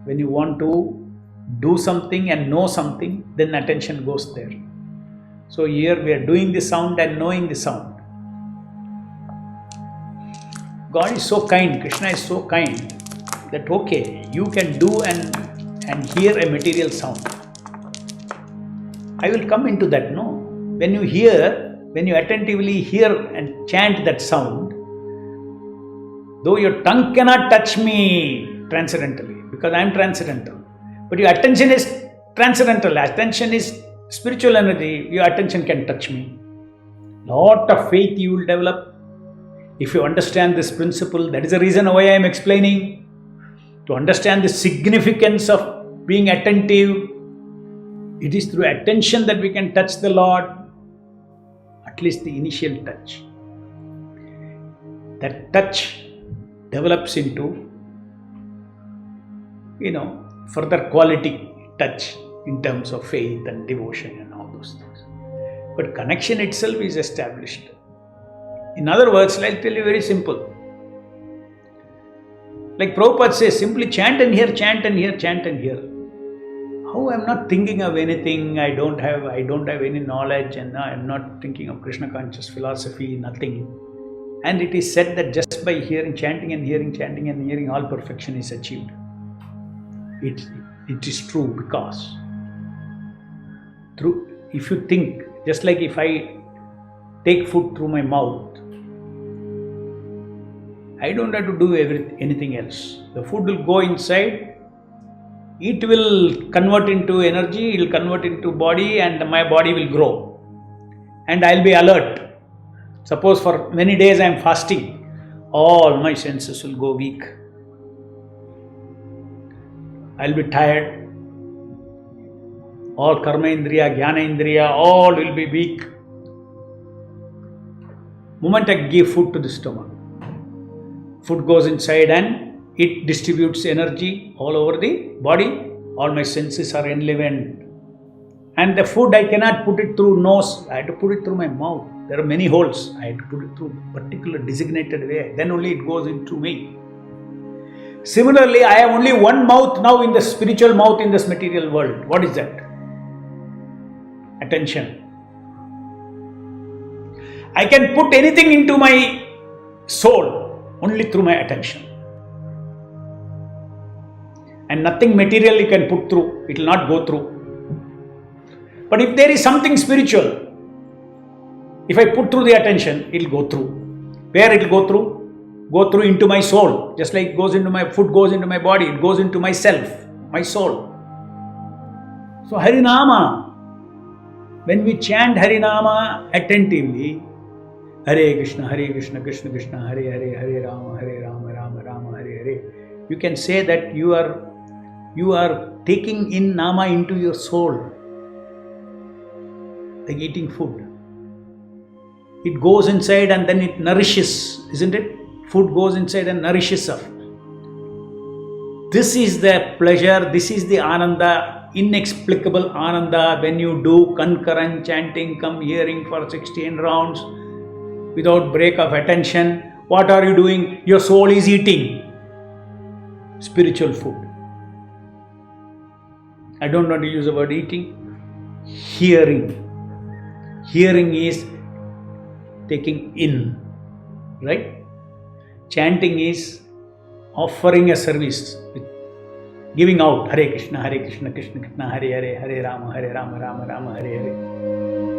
When you want to do something and know something, then attention goes there. So here we are doing the sound and knowing the sound. God is so kind, Krishna is so kind that okay, you can do and hear a material sound. I will come into that, no? When you attentively hear and chant that sound, though your tongue cannot touch me transcendentally, because I am transcendental, but your attention is transcendental, attention is spiritual energy, your attention can touch me. Lot of faith you will develop if you understand this principle. That is the reason why I am explaining. To understand the significance of being attentive, it is through attention that we can touch the Lord, at least the initial touch. That touch develops into, further quality touch in terms of faith and devotion and all those things. But connection itself is established. In other words, I'll tell you very simple. Like Prabhupada says, simply chant and hear, chant and hear, chant and hear. How I'm not thinking of anything, I don't have any knowledge, and I'm not thinking of Krishna conscious philosophy, nothing. And it is said that just by hearing, chanting and hearing, all perfection is achieved. It is true because if you think, just like if I take food through my mouth, I don't have to do anything else. The food will go inside, it will convert into energy, it will convert into body, and my body will grow. And I'll be alert. Suppose for many days I am fasting, all my senses will go weak. I'll be tired. All karma indriya, jnana indriya, all will be weak. Moment I give food to the stomach, food goes inside and it distributes energy all over the body. All my senses are enlivened. And the food I cannot put it through nose, I have to put it through my mouth. There are many holes, I have to put it through a particular designated way. Then only it goes into me. Similarly, I have only one mouth now in the spiritual mouth in this material world. What is that? Attention. I can put anything into my soul only through my attention. And nothing material you can put through, it will not go through. But if there is something spiritual, if I put through the attention, it will go through. Where it will go through? Go through into my soul. Just like it goes into my food, goes into my body, it goes into myself, my soul. So Harinama, when we chant Harinama attentively, Hare Krishna, Krishna Krishna, Hare Hare, Hare Rama, Rama Rama, Hare Hare. You can say that you are taking in Nama into your soul, like eating food. It goes inside and then it nourishes, isn't it? Food goes inside and nourishes us. This is the pleasure, this is the Ananda, inexplicable Ananda when you do concurrent chanting, come hearing for 16 rounds without break of attention. What are you doing? Your soul is eating spiritual food. I don't want to use the word eating. Hearing. Hearing is taking in, right? Chanting is offering a service, giving out. Hare Krishna, Krishna Krishna, Hare Hare, Hare Rama, Rama Rama, Hare Hare.